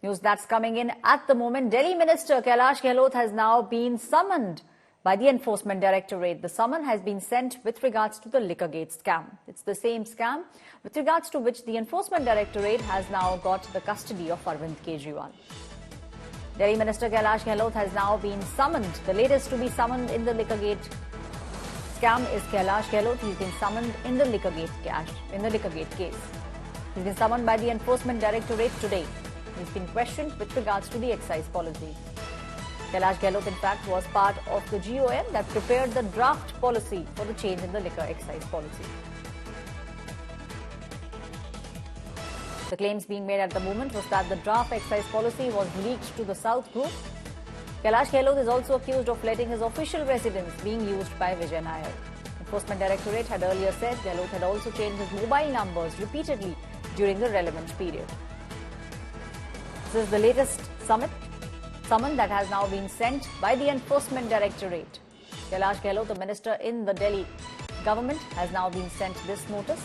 News that's coming in at the moment. Delhi Minister Kailash Gahlot has now been summoned by the Enforcement Directorate. The summon has been sent with regards to the Liquorgate scam. It's the same scam with regards to which the Enforcement Directorate has now got the custody of Arvind Kejriwal. Delhi Minister Kailash Gahlot has now been summoned. The latest to be summoned in the Liquorgate scam is Kailash Gahlot. He's been summoned in the Liquorgate case. He's been summoned by the Enforcement Directorate today. He's been questioned with regards to the excise policy. Kailash Gahlot, in fact, was part of the GOM that prepared the draft policy for the change in the liquor excise policy. The claims being made at the moment was that the draft excise policy was leaked to the South Group. Kailash Gahlot is also accused of letting his official residence being used by Vijay Nair. Enforcement Directorate had earlier said Gahlot had also changed his mobile numbers repeatedly during the relevant period. This is the latest summon that has now been sent by the Enforcement Directorate. Kailash Gahlot, the minister in the Delhi government, has now been sent this notice.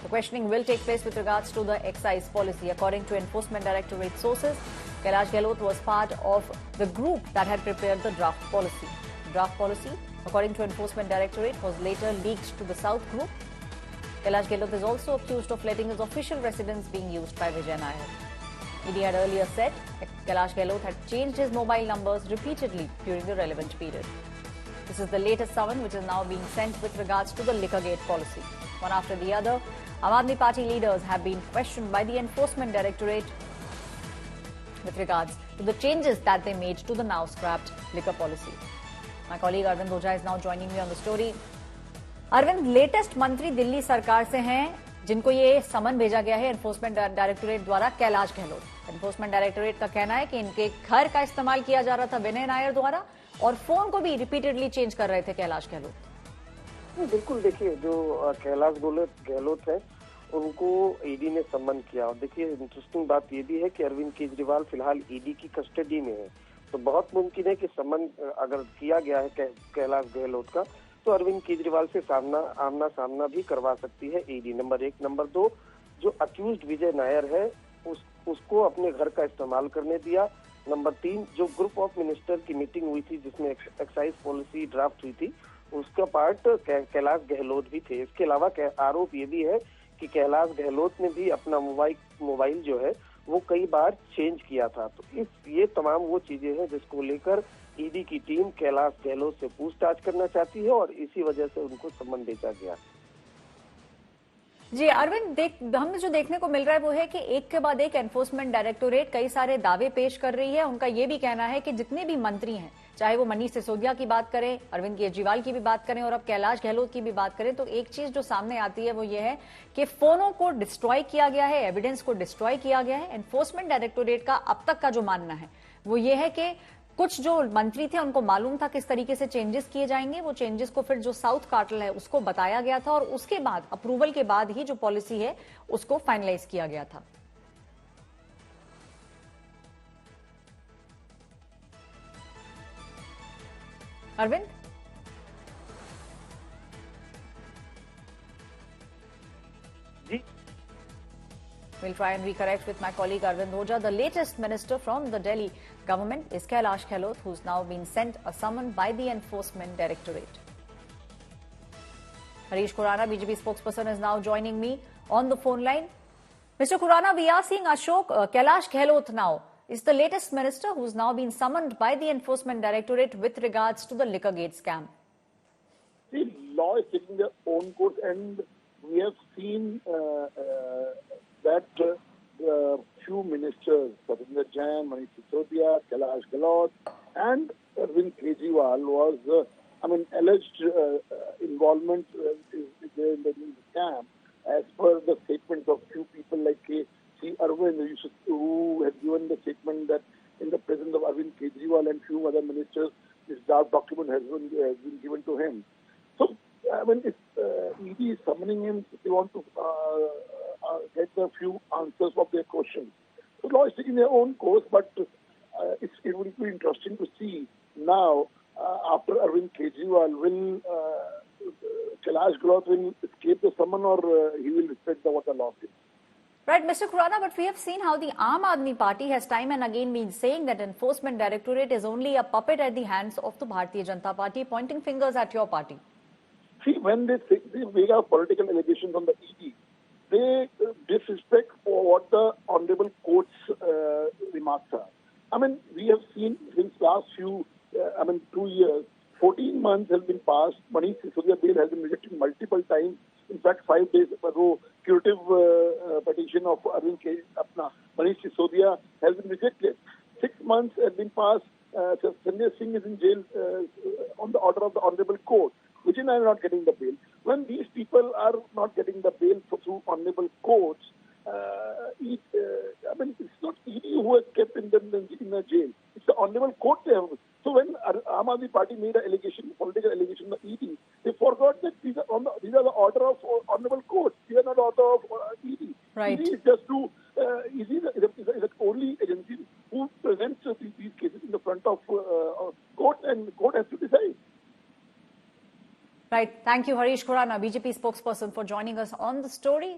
The questioning will take place with regards to the excise policy. According to Enforcement Directorate sources, Kailash Gahlot was part of the group that had prepared the draft policy. The draft policy, according to Enforcement Directorate, was later leaked to the South Group. Kailash Gahlot is also accused of letting his official residence being used by Vijay Nair. ED had earlier said Kailash Gahlot had changed his mobile numbers repeatedly during the relevant period. This is the latest summon which is now being sent with regards to the Liquorgate policy. One after the other, Aam Aadmi Party leaders have been questioned by the Enforcement Directorate with regards to the changes that they made to the now scrapped liquor policy. My colleague Arvind Oja is now joining me on the story. Arvind, latest मंत्री दिल्ली सरकार से हैं जिनको ये समन भेजा गया है enforcement directorate द्वारा कैलाश गहलोत। एनफोर्समेंट डायरेक्टोरेट का कहना है कि इनके घर का इस्तेमाल किया जा रहा था विनय नायर द्वारा और फोन को भी रिपीटेडली चेंज कर रहे थे कैलाश गहलोत। बिल्कुल, देखिए जो कैलाश गहलोत है उनको ईडी ने सम्मन किया। और देखिए इंटरेस्टिंग बात ये भी है कि अरविंद केजरीवाल फिलहाल ईडी की कस्टडी में है, तो बहुत मुमकिन है कि सम्मन अगर किया गया है कैलाश गहलोत का तो अरविंद केजरीवाल से आमना सामना भी करवा सकती है ईडी। नंबर 1। नंबर 2, जो अक्यूज्ड विजय नायर है उसको अपने घर का इस्तेमाल करने दिया। नंबर 3, जो ग्रुप ऑफ मिनिस्टर की मीटिंग हुई थी जिसमें एक्साइज पॉलिसी ड्राफ्ट हुई थी उसका पार्ट कैलाश गहलोत भी थे। इसके अलावा आरोप ये भी है कि कैलाश गहलोत ने भी अपना मोबाइल जो है वो कई बार चेंज किया था। तो ये तमाम वो चीजें हैं जिसको लेकर ईडी की टीम कैलाश गहलोत से पूछताछ करना चाहती है और इसी वजह से उनको सम्मन भेजा गया। जी अरविंद, हमें जो देखने को मिल रहा है वो है कि एक के बाद एक एनफोर्समेंट डायरेक्टोरेट कई सारे दावे पेश कर रही है। उनका ये भी कहना है कि जितने भी मंत्री हैं, चाहे वो मनीष सिसोदिया की बात करें, अरविंद केजरीवाल की भी बात करें और अब कैलाश गहलोत की भी बात करें, तो एक चीज जो सामने आती है वो ये है कि फोनों को डिस्ट्रॉय किया गया है, एविडेंस को डिस्ट्रॉय किया गया है। एनफोर्समेंट डायरेक्टोरेट का अब तक का जो मानना है वो ये है कि कुछ जो मंत्री थे उनको मालूम था किस तरीके से चेंजेस किए जाएंगे। वो चेंजेस को फिर जो साउथ कार्टेल है उसको बताया गया था और उसके बाद अप्रूवल के बाद ही जो पॉलिसी है उसको फाइनलाइज किया गया था। अरविंद, जी, we'll try and recorrect with my colleague Arvind Oja. The latest minister from the Delhi government is Kailash Gahlot, who's now been sent a summon by the Enforcement Directorate. Harish Khurana, BJP spokesperson, is now joining me on the phone line. Mr. Khurana, we are seeing Kailash Gahlot now is the latest minister who's now been summoned by the Enforcement Directorate with regards to the Liquorgate scam. The law is taking their own course, and we have seen that few ministers, Satendra Jain, Manish Sisodia, Kailash Gahlot, and Arvind Kejriwal was, alleged involvement in the scam. As per the statements of few people like C. Arvind, who has given the statement that in the presence of Arvind Kejriwal and few other ministers, this draft document has been given to him. So, if ED is summoning him, they want to get a few answers of their questions. So, law is taking their own course, but it will be interesting to see now, after Arvind Kejriwal, will Kailash Gahlot will escape the summon or he will respect what the law says? Right, Mr. Khurana, but we have seen how the Aam Aadmi Party has time and again been saying that Enforcement Directorate is only a puppet at the hands of the Bharatiya Janata Party, pointing fingers at your party. See, when they make out political allegations on the ED, they disrespect what the honorable court's remarks are. I mean, we have seen since last 2 years, 14 months have been passed. Manish Sisodia bail has been rejected multiple times. In fact, 5 days ago, curative petition of Manish Sisodia has been rejected. 6 months have been passed. Sanjay Singh is in jail on the order of the honorable court, which is not getting the bail. When these people are not getting the bail through honorable courts, it's not ED who has kept in the jail. It's the honorable court they have. So when Aam Aadmi Party made an allegation, political allegation on the ED, they forgot that these are the order of honorable courts. These are not order of ED. Right. ED is just to is the only agency who presents these cases in the front of court, and court has to decide. Right. Thank you, Harish Khurana, BJP spokesperson, for joining us on the story.